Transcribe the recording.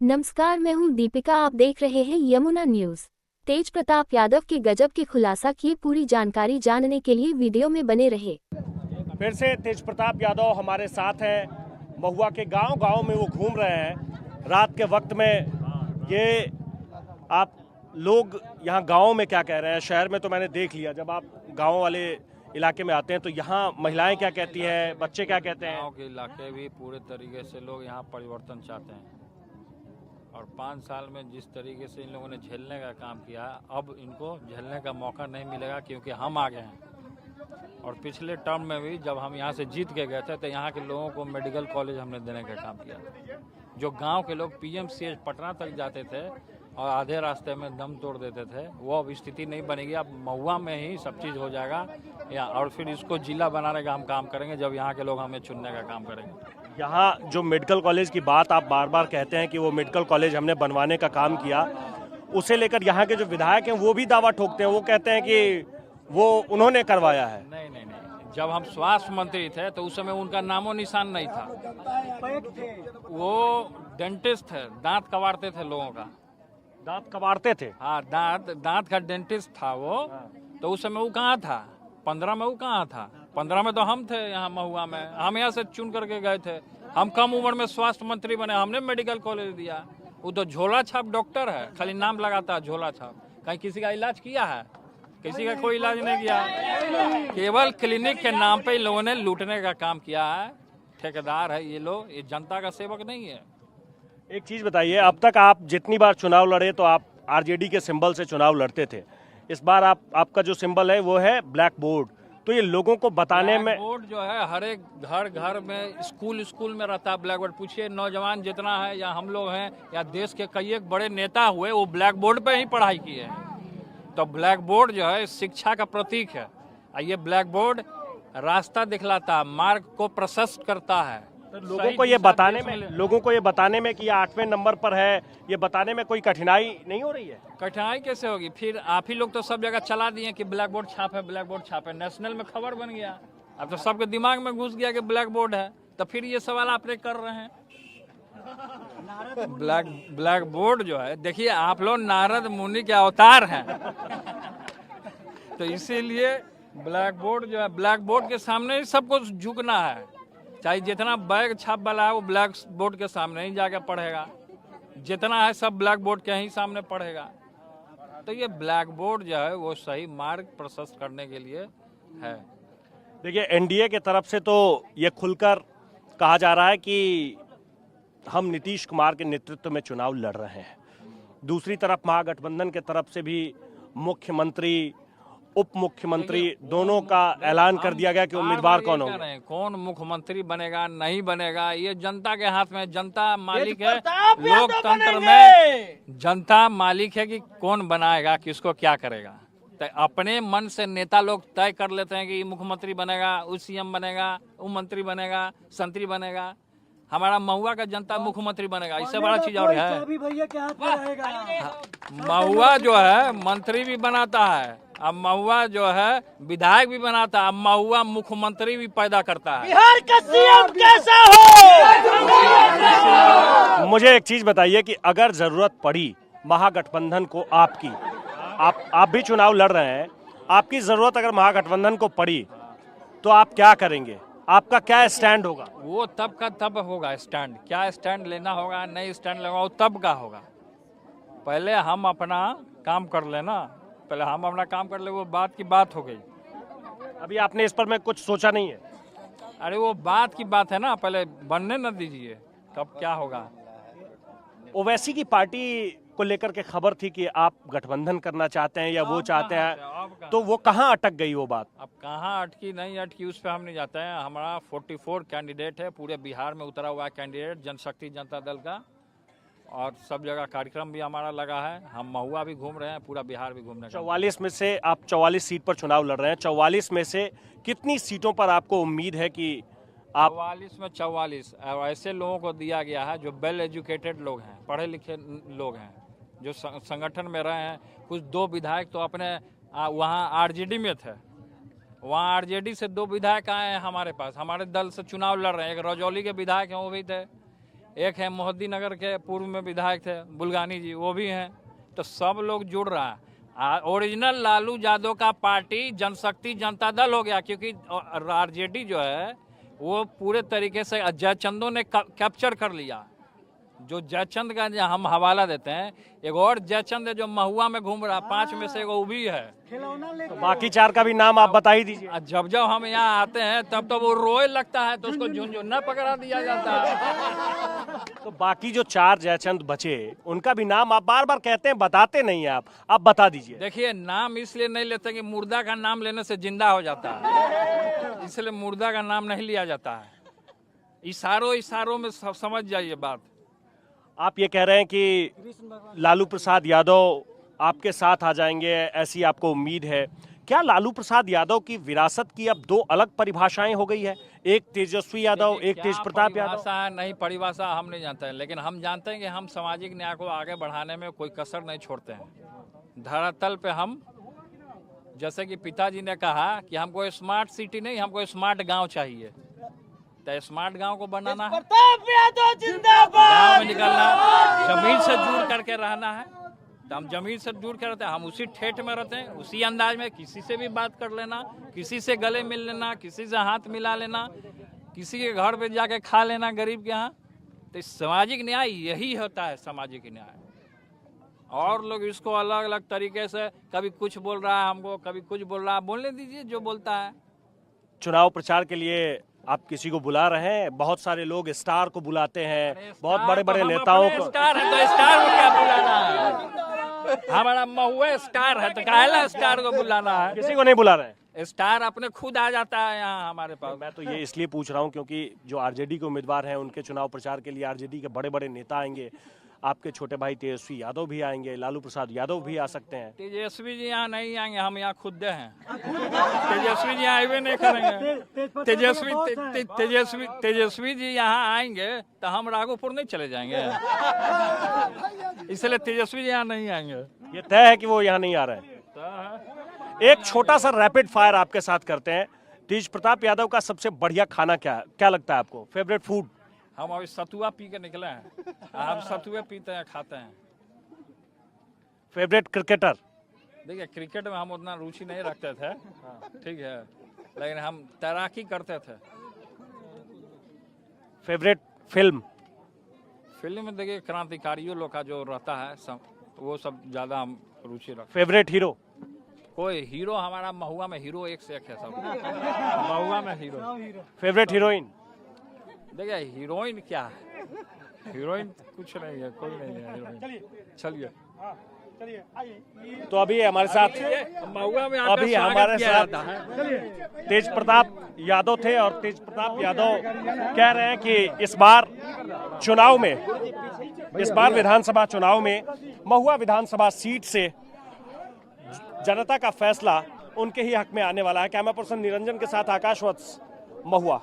नमस्कार, मैं हूं दीपिका। आप देख रहे हैं यमुना न्यूज। तेज प्रताप यादव के गजब के खुलासा की पूरी जानकारी जानने के लिए वीडियो में बने रहे। फिर से तेज प्रताप यादव हमारे साथ हैं। महुआ के गांव में वो घूम रहे हैं रात के वक्त में। ये आप लोग यहाँ गांव में क्या कह रहे हैं? शहर में तो मैंने देख लिया, जब आप गांव वाले इलाके में आते हैं तो यहाँ महिलाएं क्या कहती हैं, बच्चे क्या कहते हैं? गांव के इलाके भी पूरे तरीके से लोग यहाँ परिवर्तन चाहते हैं और 5 साल में जिस तरीके से इन लोगों ने झेलने का काम किया, अब इनको झेलने का मौका नहीं मिलेगा क्योंकि हम आ गए हैं। और पिछले टर्म में भी जब हम यहाँ से जीत के गए थे तो यहाँ के लोगों को मेडिकल कॉलेज हमने देने का काम किया था। जो गांव के लोग पीएमसीएच पटना तक जाते थे और आधे रास्ते में दम तोड़ देते थे, वो अब स्थिति नहीं बनेगी। अब महुआ में ही सब चीज़ हो जाएगा और फिर इसको जिला बनाने का हम काम करेंगे जब यहाँ के लोग हमें चुनने का काम करेंगे। यहाँ जो मेडिकल कॉलेज की बात आप बार बार कहते हैं कि वो मेडिकल कॉलेज हमने बनवाने का काम किया, उसे लेकर यहाँ के जो विधायक हैं वो भी दावा ठोकते हैं। वो कहते हैं कि वो उन्होंने करवाया है। नहीं, जब हम स्वास्थ्य मंत्री थे तो उस समय उनका नामो निशान नहीं था। वो डेंटिस्ट थे, दांत कबाड़ते थे लोगों का। दांत कबाड़ते थे? हाँ, दांत का डेंटिस्ट था वो। तो उस समय वो कहाँ था? 15 में वो कहाँ था? 15 में तो हम थे यहाँ महुआ में। हम यहाँ से चुन करके गए थे। हम कम उम्र में स्वास्थ्य मंत्री बने, हमने मेडिकल कॉलेज दिया। वो तो झोला छाप डॉक्टर है, खाली नाम लगाता है झोला छाप। कहीं किसी का इलाज किया है? किसी का कोई इलाज नहीं किया। केवल क्लिनिक के नाम पे इन लोगों ने लूटने का काम किया है। ठेकेदार है ये लोग, ये जनता का सेवक नहीं है। एक चीज बताइए, अब तक आप जितनी बार चुनाव लड़े तो आप आरजेडी के सिंबल से चुनाव लड़ते थे। इस बार आपका जो सिंबल है वो है ब्लैक बोर्ड। तो ये लोगों को बताने में, बोर्ड जो है हर एक घर में, स्कूल में रहता है ब्लैक बोर्ड। पूछिए नौजवान जितना है या हम लोग हैं या देश के कई एक बड़े नेता हुए, वो ब्लैक बोर्ड पे ही पढ़ाई किए हैं। तो ब्लैक बोर्ड जो है शिक्षा का प्रतीक है। ये ब्लैक बोर्ड रास्ता दिखलाता है, मार्ग को प्रशस्त करता है। तो लोगों को ये बताने में कि ये 8वें नंबर पर है, ये बताने में कोई कठिनाई नहीं हो रही है? कठिनाई कैसे होगी? फिर आप ही लोग तो सब जगह चला दिए कि ब्लैक बोर्ड छाप है, ब्लैक बोर्ड छाप है। नेशनल में खबर बन गया, अब तो सबके दिमाग में घुस गया कि ब्लैक बोर्ड है। तो फिर ये सवाल आप कर रहे हैं। ब्लैक बोर्ड जो है, देखिए आप लोग नारद मुनि के अवतार हैं। तो इसीलिए ब्लैक बोर्ड जो है, ब्लैक बोर्ड के सामने ही सबको झुकना है। चाहे जितना बैग छाप वाला है वो ब्लैक बोर्ड के सामने ही जाके पढ़ेगा। जितना है सब ब्लैक बोर्ड के ही सामने पढ़ेगा। तो ये ब्लैक बोर्ड जो है वो सही मार्ग प्रशस्त करने के लिए है। देखिए, एनडीए के तरफ से तो ये खुलकर कहा जा रहा है कि हम नीतीश कुमार के नेतृत्व में चुनाव लड़ रहे हैं। दूसरी तरफ महागठबंधन के तरफ से भी मुख्यमंत्री, उप मुख्यमंत्री दोनों का ऐलान कर दिया गया कि उम्मीदवार कौन होगा। कौन मुख्यमंत्री बनेगा नहीं बनेगा ये जनता के हाथ में। जनता मालिक है लोकतंत्र में। जनता मालिक है कि कौन बनाएगा, किसको क्या करेगा। तो अपने मन से नेता लोग तय कर लेते हैं कि मुख्यमंत्री बनेगा, वो सीएम बनेगा, वो मंत्री बनेगा, संतरी बनेगा। हमारा महुआ का जनता मुख्यमंत्री बनेगा, इससे बड़ा चीज और है? अभी भैया के हाथ में रहेगा। महुआ जो है मंत्री भी बनाता है, अब महुआ जो है विधायक भी बनाता है, अब महुआ मुख्यमंत्री भी पैदा करता है। बिहार का सीएम कैसा हो? मुझे एक चीज बताइए कि अगर जरूरत पड़ी महागठबंधन को, आप भी चुनाव लड़ रहे हैं, आपकी जरूरत अगर महागठबंधन को पड़ी तो आप क्या करेंगे? आपका क्या स्टैंड होगा? वो तब का तब होगा स्टैंड। क्या स्टैंड लेना होगा, नहीं स्टैंड लेगा, वो तब का होगा। पहले हम अपना काम कर लेना, पहले हम अपना काम कर ले, वो बात की बात हो गई। अभी आपने इस पर में कुछ सोचा नहीं है? अरे वो बात की बात है ना, पहले बनने न दीजिए, कब क्या होगा। ओवैसी की पार्टी को लेकर के खबर थी कि आप गठबंधन करना चाहते हैं या वो चाहते हैं, तो वो कहाँ अटक गई वो बात? अब कहाँ अटकी नहीं अटकी उस पर हम नहीं जाते हैं। हमारा 44 कैंडिडेट है, पूरे बिहार में उतरा हुआ कैंडिडेट जनशक्ति जनता दल का, और सब जगह कार्यक्रम भी हमारा लगा है। हम महुआ भी घूम रहे हैं, पूरा बिहार भी घूमने। 44 में से आप 44 सीट पर चुनाव लड़ रहे हैं। 44 में से कितनी सीटों पर आपको उम्मीद है कि आप? 44 में 44 ऐसे लोगों को दिया गया है जो वेल एजुकेटेड लोग हैं, पढ़े लिखे लोग हैं, जो संगठन में रहे हैं। कुछ 2 विधायक तो अपने वहाँ आरजेडी में थे, वहाँ आरजेडी से 2 विधायक आए हैं हमारे पास, हमारे दल से चुनाव लड़ रहे हैं। एक रजौली के विधायक हैं, वो भी थे। एक है मोहद्दीनगर के पूर्व में विधायक थे बुलगानी जी, वो भी हैं। तो सब लोग जुड़ रहा है। ओरिजिनल लालू यादव का पार्टी जनशक्ति जनता दल हो गया, क्योंकि आरजेडी जो है वो पूरे तरीके से जयचंदों ने कैप्चर कर लिया। जो जयचंद का हम हवाला देते हैं, एक और जयचंद है जो महुआ में घूम रहा, 5 में से एगो वो भी है। तो बाकी 4 का भी नाम आप बता ही दीजिए। जब जब हम यहाँ आते हैं तब तो वो रोए लगता है, तो उसको झुनझुना पकड़ा दिया जाता है। तो बाकी जो 4 जयचंद बचे उनका भी नाम आप बार बार कहते हैं, बताते नहीं हैं आप बता दीजिए। देखिए, नाम इसलिए नहीं लेते कि मुर्दा का नाम लेने से जिंदा हो जाता है, इसलिए मुर्दा का नाम नहीं लिया जाता है। इशारों में समझ जाइए बात। आप ये कह रहे हैं कि लालू प्रसाद यादव आपके साथ आ जाएंगे, ऐसी आपको उम्मीद है क्या? लालू प्रसाद यादव की विरासत की अब 2 अलग परिभाषाएं हो गई है, एक तेजस्वी यादव, एक तेज प्रताप यादव। नहीं, परिभाषा हम नहीं जानते हैं, लेकिन हम जानते हैं कि हम सामाजिक न्याय को आगे बढ़ाने में कोई कसर नहीं छोड़ते हैं। धरातल पे हम, जैसे कि पिताजी ने कहा कि हमको स्मार्ट सिटी नहीं, हमको स्मार्ट गांव चाहिए। तो स्मार्ट गांव को बनाना है, गांव में निकलना, जमीन से जुड़ करके रहना है। तो हम जमीन से जुड़ कर रहते हैं, हम उसी ठेठ में रहते हैं, उसी अंदाज में किसी से भी बात कर लेना, किसी से गले मिल लेना, किसी से हाथ मिला लेना, किसी के घर पे जाके खा लेना गरीब के यहाँ। तो सामाजिक न्याय यही होता है, सामाजिक न्याय। और लोग इसको अलग अलग तरीके से, कभी कुछ बोल रहा है हमको, कभी कुछ बोल रहा है, बोलने दीजिए जो बोलता है। चुनाव प्रचार के लिए आप किसी को बुला रहे हैं? बहुत सारे लोग स्टार को बुलाते हैं, बहुत बड़े बड़े नेताओं को। स्टार है तो स्टार को क्या बुलाना है? हमारा महुआ स्टार है तो काहेला स्टार को बुलाना है? किसी को नहीं बुला रहे हैं। स्टार अपने खुद आ जाता है यहाँ हमारे पास। मैं तो ये इसलिए पूछ रहा हूँ क्योंकि जो आरजेडी के उम्मीदवार हैं उनके चुनाव प्रचार के लिए आरजेडी के बड़े बड़े नेता आएंगे, आपके छोटे भाई तेजस्वी यादव भी आएंगे, लालू प्रसाद यादव भी आ सकते हैं। तेजस्वी जी यहाँ नहीं आएंगे, हम यहाँ खुद हैं। तेजस्वी जी आए नहीं करेंगे। तेजस्वी जी यहाँ आएंगे तो हम राघोपुर नहीं चले जाएंगे, इसलिए तेजस्वी जी यहाँ नहीं आएंगे। ये तय है कि वो यहाँ नहीं आ रहे हैं। एक छोटा सा रैपिड फायर आपके साथ करते हैं। तेज प्रताप यादव का सबसे बढ़िया खाना क्या लगता है आपको? Favourite food? हम अभी सतुआ पी के निकले हैं, हम सतुए पीते हैं, खाते हैं। Favourite cricketer? देखिए, क्रिकेट में हम उतना रुचि नहीं रखते थे, ठीक है, लेकिन हम तैराकी करते थे। Favourite film? फिल्म में देखिए क्रांतिकारियों लोग का जो रहता है वो सब ज्यादा हम रुचि रखते। Favourite hero? कोई हीरो हमारा महुआ में हीरो एक से एक है, सब महुआ में हीरो। Favourite heroine? देखिए, हीरोइन क्या है, हीरोइन कुछ नहीं है, कोई नहीं है हीरोइन। चलिए तो अभी हमारे साथ तेज प्रताप यादव थे, और तेज प्रताप यादव कह रहे हैं कि इस बार विधानसभा चुनाव में महुआ विधानसभा सीट से जनता का फैसला उनके ही हक में आने वाला है। कैमरा पर्सन निरंजन के साथ आकाश वत्स, महुआ।